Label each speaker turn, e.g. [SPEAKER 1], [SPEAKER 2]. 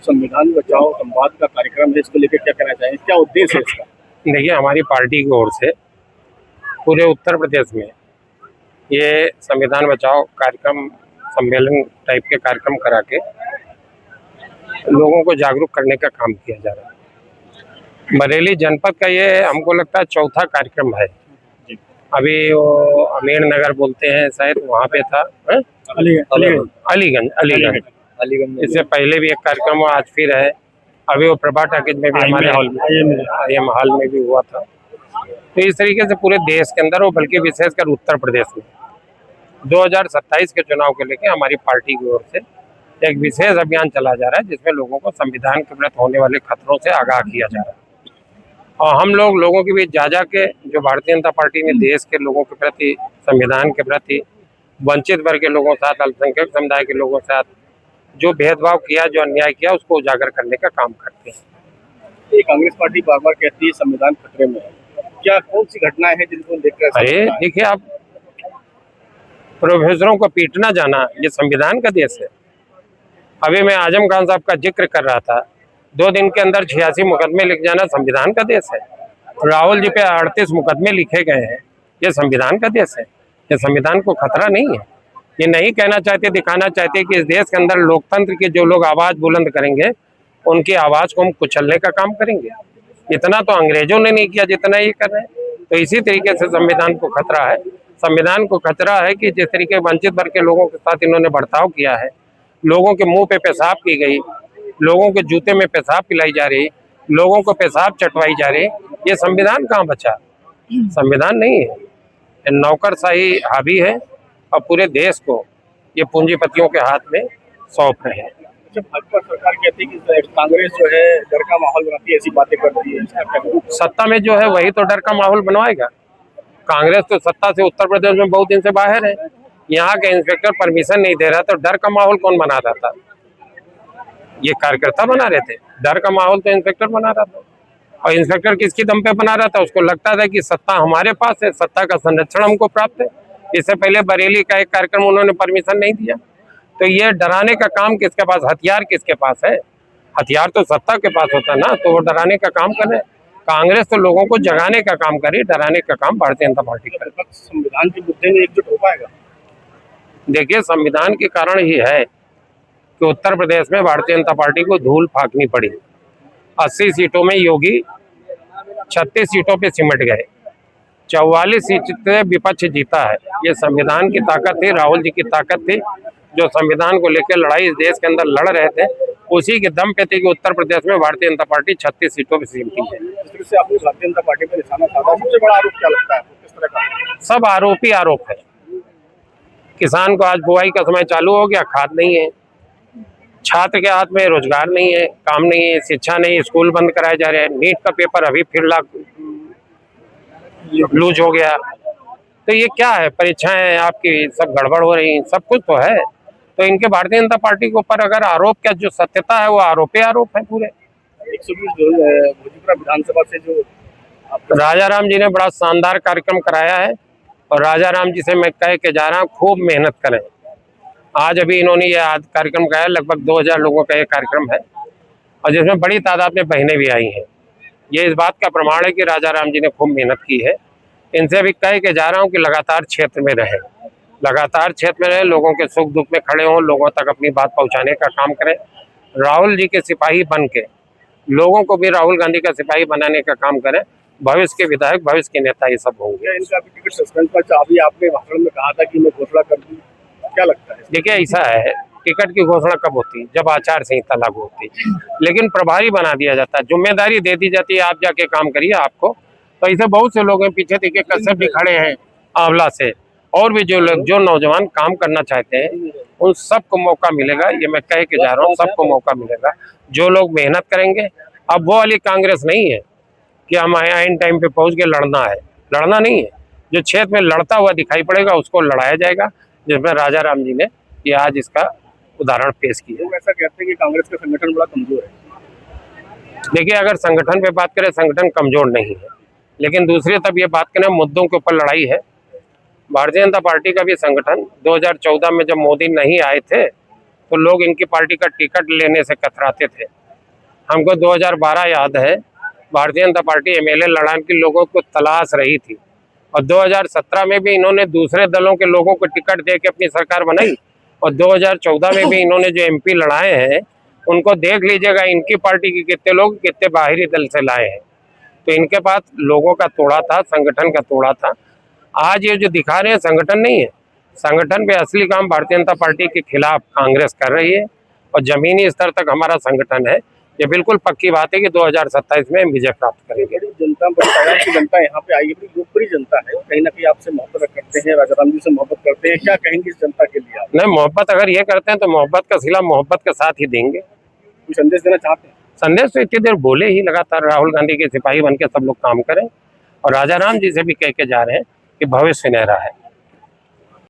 [SPEAKER 1] संविधान बचाओ संवाद का कार्यक्रम है, इसको लेकर क्या कहना चाहेंगे, क्या उद्देश्य है इसका?
[SPEAKER 2] देखिए, हमारी पार्टी की ओर से पूरे उत्तर प्रदेश में ये संविधान बचाओ कार्यक्रम सम्मेलन टाइप के कार्यक्रम करा के लोगों को जागरूक करने का काम किया जा रहा है। बरेली जनपद का ये हमको लगता है चौथा कार्यक्रम है। अभी वो अमीर नगर बोलते हैं शायद, वहाँ पे था अलीगंज। इससे पहले भी एक कार्यक्रम हुआ, आज फिर है। अभी वो प्रभा टॉकीज में भी हमारे हॉल में भी हुआ था। तो इस तरीके से पूरे देश के अंदर, वो बल्कि विशेषकर उत्तर प्रदेश में 2027 के चुनाव को लेकर हमारी पार्टी की ओर से एक विशेष अभियान चला जा रहा है, जिसमें लोगों को संविधान के प्रति होने वाले खतरों से आगाह किया जा रहा है। और हम लोगों के बीच जा के जो भारतीय जनता पार्टी ने देश के लोगों के प्रति, संविधान के प्रति, वंचित वर्ग के लोगों के साथ, अल्पसंख्यक समुदाय के लोगों के साथ जो भेदभाव किया, जो अन्याय किया, उसको उजागर करने का काम करते हैं।
[SPEAKER 1] ये कांग्रेस पार्टी बार बार कहती है संविधान खतरे में है, क्या कौन सी घटनाएं हैं जिनको देखकर?
[SPEAKER 2] अरे देखिए, आप प्रोफेसरों को पीटना जाना, ये संविधान का देश है। अभी मैं आजम खान साहब का जिक्र कर रहा था, 2 दिन के अंदर 86 मुकदमे लिख जाना संविधान का देश है। राहुल जी पे 38 मुकदमे लिखे गए हैं, ये संविधान का देश है। ये संविधान को खतरा नहीं है। ये नहीं कहना चाहते, दिखाना चाहते कि इस देश के अंदर लोकतंत्र के जो लोग आवाज बुलंद करेंगे, उनकी आवाज को हम कुचलने का काम करेंगे। इतना तो अंग्रेजों ने नहीं किया जितना ये कर रहे हैं। तो इसी तरीके से संविधान को खतरा है। संविधान को खतरा है कि जिस तरीके वंचित वर्ग के लोगों के साथ इन्होंने बर्ताव किया है, लोगों के मुंह पे पेशाब की गई, लोगों के जूते में पेशाब पिलाई जा रही, लोगों को पेशाब चटवाई जा रही, ये संविधान कहाँ बचा? संविधान नहीं है, ये नौकरशाही हावी है और पूरे देश को ये पूंजीपतियों के हाथ में सौंप रहे हैं।
[SPEAKER 1] जब भाजपा सरकार कहती है कि कांग्रेस जो है डर का माहौल बनाती है, ऐसी बातें करती है,
[SPEAKER 2] सत्ता में जो है वही तो डर का माहौल बनवाएगा। कांग्रेस तो सत्ता से उत्तर प्रदेश में बहुत दिन से बाहर है। यहाँ के इंस्पेक्टर परमिशन नहीं दे रहा, तो डर का माहौल कौन बना रहा था? ये कार्यकर्ता बना रहे थे। डर का माहौल तो इंस्पेक्टर बना रहा था। और इंस्पेक्टर किसकी दम पे बना रहा था? उसको लगता था कि सत्ता हमारे पास है, सत्ता का संरक्षण हमको प्राप्त है। इससे पहले बरेली का एक कार्यक्रम उन्होंने परमिशन नहीं दिया। तो ये डराने का काम किसके पास, हथियार किसके पास है? हथियार तो सत्ता के पास होता ना, तो वो डराने का काम करे। कांग्रेस तो लोगों को जगाने का काम करे, डराने का काम भारतीय जनता पार्टी करे।
[SPEAKER 1] संविधान के मुद्दे में एकजुट हो पाएगा?
[SPEAKER 2] देखिए, संविधान के कारण ही है कि उत्तर प्रदेश में भारतीय जनता पार्टी को धूल फाकनी पड़ी। 80 सीटों में योगी 36 सीटों पे सिमट गए, 44 सीट से विपक्ष जीता है। ये संविधान की ताकत थी, राहुल जी की ताकत थी, जो संविधान को लेकर लड़ाई इस देश के अंदर लड़ रहे थे। उसी के दम पे थी कि उत्तर प्रदेश में भारतीय जनता पार्टी 36 सीटों पे सिमटी है।
[SPEAKER 1] इस तरह से आपने भारतीय जनता पार्टी पर निशाना साधा, सबसे बड़ा आरोप क्या लगता है आपको, किस तरह का?
[SPEAKER 2] सब आरोप ही आरोप है। किसान को आज बुआई का समय चालू हो गया, खाद नहीं है। छात्र के हाथ में रोजगार नहीं है, काम नहीं है, शिक्षा नहीं, स्कूल बंद कराए जा रहे हैं। नीट का पेपर अभी फिर लूज हो गया। तो ये क्या है? परीक्षाएं आपकी सब गड़बड़ हो रही, सब कुछ तो है। तो इनके भारतीय जनता पार्टी के ऊपर अगर आरोप क्या, जो सत्यता है वो आरोप ही आरोप है पूरे।
[SPEAKER 1] 120 भोजपुरा विधानसभा से जो
[SPEAKER 2] राजा राम जी ने बड़ा शानदार कार्यक्रम कराया है, और राजा राम जी से मैं कह के जा रहा हूँ, खूब मेहनत करें। आज अभी इन्होंने ये कार्यक्रम कराया, लगभग 2000 लोगों का ये कार्यक्रम है, और जिसमें बड़ी तादाद में बहनें भी आई हैं। ये इस बात का प्रमाण है कि राजा राम जी ने खूब मेहनत की है। इनसे अभी कह के जा रहा हूँ कि लगातार क्षेत्र में रहे, लगातार क्षेत्र में रहे, लोगों के सुख दुख में खड़े हों, लोगों तक अपनी बात पहुँचाने का काम करें। राहुल जी के सिपाही बन के लोगों को भी राहुल गांधी का सिपाही बनाने का काम करें। भविष्य के विधायक, भविष्य के नेता ये सब होंगे।
[SPEAKER 1] इनका भी टिकट सस्पेंड पर अभी आपने भाषण में कहा था कि मैं घोषणा कर दूं, क्या लगता है?
[SPEAKER 2] देखिए, ऐसा है, टिकट की घोषणा कब होती? जब आचार संहिता लागू होती। लेकिन प्रभारी बना दिया जाता है, जिम्मेदारी दे दी जाती है, आप जाके काम करिए आपको। तो ऐसे बहुत से लोग हैं, पीछे देखिए कश्यप भी खड़े हैं आंवला से, और भी जो लोग, जो नौजवान काम करना चाहते हैं, उन सबको मौका मिलेगा। ये मैं कह के जा रहा हूँ, सबको मौका मिलेगा। जो लोग मेहनत करेंगे। अब वो वाली कांग्रेस नहीं है कि हम आइन टाइम पे पहुंच के लड़ना है, लड़ना नहीं है। जो क्षेत्र में लड़ता हुआ दिखाई पड़ेगा, उसको लड़ाया जाएगा, जिसमें राजा राम जी ने ये आज इसका उदाहरण पेश किया।
[SPEAKER 1] लोग ऐसा कहते हैं कि कांग्रेस का संगठन बड़ा कमजोर है।
[SPEAKER 2] देखिए, अगर संगठन पे बात करें, संगठन कमजोर नहीं है, लेकिन दूसरी तब ये बात करें, मुद्दों के ऊपर लड़ाई है। भारतीय जनता पार्टी का भी संगठन 2014 में जब मोदी नहीं आए थे, तो लोग इनकी पार्टी का टिकट लेने से कतराते थे। हमको 2012 याद है, भारतीय जनता पार्टी एमएलए लड़ाने के लोगों को तलाश रही थी, और 2017 में भी इन्होंने दूसरे दलों के लोगों को टिकट दे के अपनी सरकार बनाई, और 2014 में भी इन्होंने जो एमपी लड़ाए हैं उनको देख लीजिएगा, इनकी पार्टी के कितने लोग कितने बाहरी दल से लाए हैं। तो इनके पास लोगों का तोड़ा था, संगठन का तोड़ा था। आज ये जो दिखा रहे हैं संगठन नहीं है, संगठन पे असली काम भारतीय जनता पार्टी के खिलाफ कांग्रेस कर रही है, और जमीनी स्तर तक हमारा संगठन है। ये बिल्कुल पक्की बात है कि 2027 में विजय प्राप्त करेंगे।
[SPEAKER 1] बड़ी जनता, बड़ी तादाद की जनता यहाँ पे आई है, बड़ी लोकप्रिय जनता है, कहीं ना कहीं आपसे मोहब्बत करते हैं, राजा राम जी से मोहब्बत करते हैं। क्या कहेंगे इस जनता के लिए आप?
[SPEAKER 2] नहीं, मोहब्बत अगर ये करते हैं तो मोहब्बत का सिला मोहब्बत के साथ ही देंगे।
[SPEAKER 1] कोई संदेश देना चाहते हैं?
[SPEAKER 2] संदेश तो इतनी देर बोले ही, लगातार राहुल गांधी के सिपाही बन के सब लोग काम करें, और राजा राम जी से भी कह के जा रहे हैं कि भविष्य सुनहरा है।